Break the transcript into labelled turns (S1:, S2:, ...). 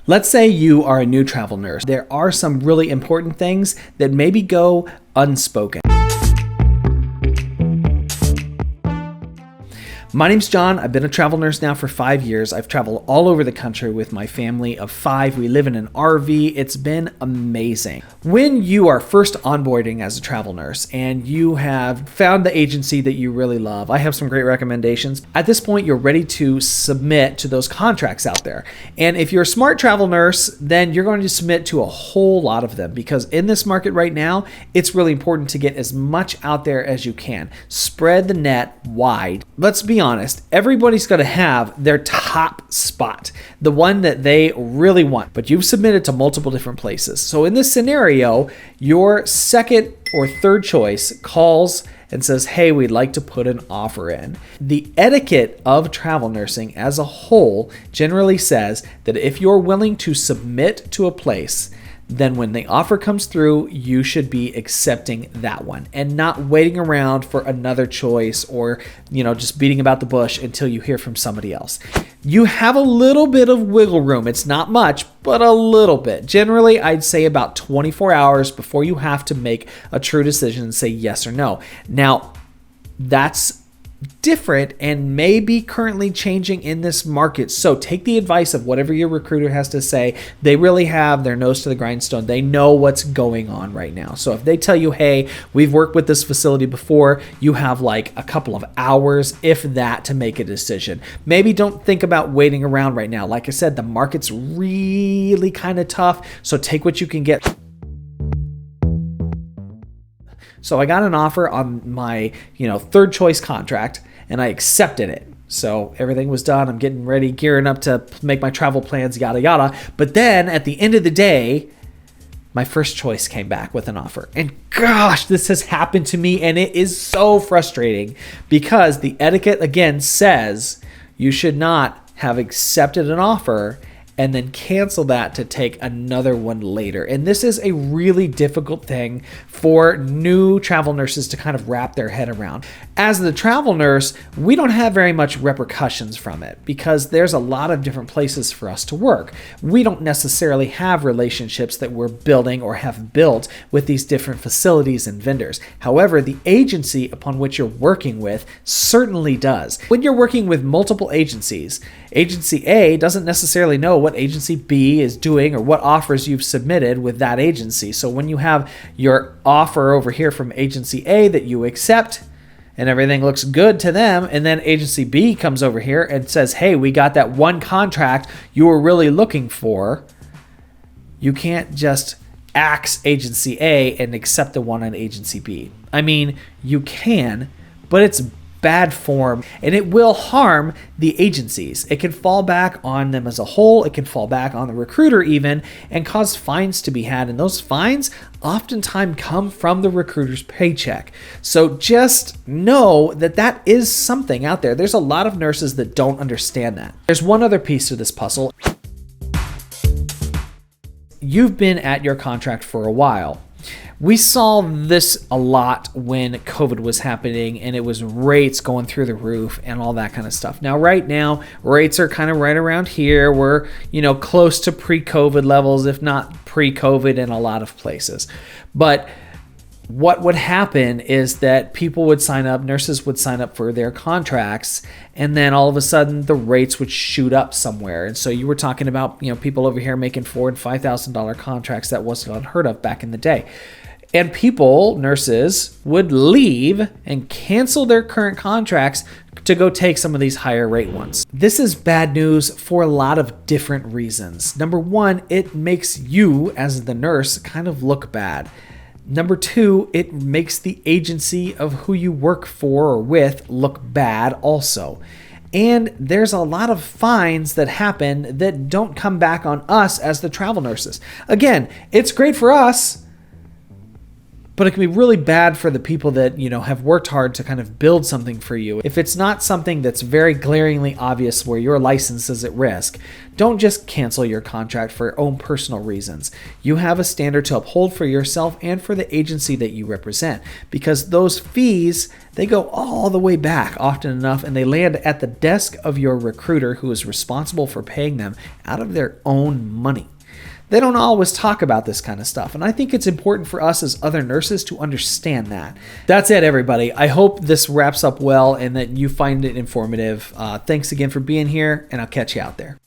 S1: Let's say you are a new travel nurse. There are some really important things that maybe go unspoken. My name's John. I've been a travel nurse now for 5 years. I've traveled all over the country with my family of 5. We live in an RV. It's been amazing. When you are first onboarding as a travel nurse and you have found the agency that you really love, I have some great recommendations. At this point, you're ready to submit to those contracts out there. And if you're a smart travel nurse, then you're going to submit to a whole lot of them, because in this market right now, it's really important to get as much out there as you can. Spread the net wide. Let's be honest, everybody's going to have their top spot, the one that they really want, but you've submitted to multiple different places. So in this scenario, your second or third choice calls and says, hey, we'd like to put an offer in. The etiquette of travel nursing as a whole generally says that if you're willing to submit to a place, then when the offer comes through, you should be accepting that one and not waiting around for another choice or, just beating about the bush until you hear from somebody else. You have a little bit of wiggle room. It's not much, but a little bit. Generally, I'd say about 24 hours before you have to make a true decision and say yes or no. Now, that's different and may be currently changing in this market. So take the advice of whatever your recruiter has to say. They really have their nose to the grindstone. They know what's going on right now. So if they tell you, hey, we've worked with this facility before, you have like a couple of hours, if that, to make a decision. Maybe don't think about waiting around right now. Like I said, the market's really kind of tough. So take what you can get. So I got an offer on my, third choice contract, and I accepted it. So everything was done. I'm getting ready, gearing up to make my travel plans, yada, yada. But then at the end of the day, my first choice came back with an offer. And gosh, this has happened to me, and it is so frustrating because the etiquette, again, says you should not have accepted an offer and then cancel that to take another one later. And this is a really difficult thing for new travel nurses to kind of wrap their head around. As the travel nurse, we don't have very much repercussions from it because there's a lot of different places for us to work. We don't necessarily have relationships that we're building or have built with these different facilities and vendors. However, the agency upon which you're working with certainly does. When you're working with multiple agencies, Agency A doesn't necessarily know what Agency B is doing or what offers you've submitted with that agency. So when you have your offer over here from Agency A that you accept and everything looks good to them, and then Agency B comes over here and says, hey, we got that one contract you were really looking for, you can't just axe Agency A and accept the one on Agency B. I mean, you can, but it's bad form, and it will harm the agencies. It can fall back on them as a whole. It can fall back on the recruiter even, and cause fines to be had. And those fines oftentimes come from the recruiter's paycheck. So just know that that is something out there. There's a lot of nurses that don't understand that. There's one other piece to this puzzle. You've been at your contract for a while. We saw this a lot when COVID was happening, and it was rates going through the roof and all that kind of stuff. Now, right now, rates are kind of right around here. We're, close to pre-COVID levels, if not pre-COVID in a lot of places. But what would happen is that people would sign up, nurses would sign up for their contracts, and then all of a sudden the rates would shoot up somewhere. And so you were talking about, people over here making $4,000 and $5,000 contracts. That wasn't unheard of back in the day. And people, nurses, would leave and cancel their current contracts to go take some of these higher rate ones. This is bad news for a lot of different reasons. Number one, it makes you as the nurse kind of look bad. Number two, it makes the agency of who you work for or with look bad also. And there's a lot of fines that happen that don't come back on us as the travel nurses. Again, it's great for us, but it can be really bad for the people that, have worked hard to kind of build something for you. If it's not something that's very glaringly obvious where your license is at risk, don't just cancel your contract for your own personal reasons. You have a standard to uphold for yourself and for the agency that you represent, because those fees, they go all the way back often enough, and they land at the desk of your recruiter, who is responsible for paying them out of their own money. They don't always talk about this kind of stuff, and I think it's important for us as other nurses to understand that. That's it, everybody. I hope this wraps up well and that you find it informative. Thanks again for being here, and I'll catch you out there.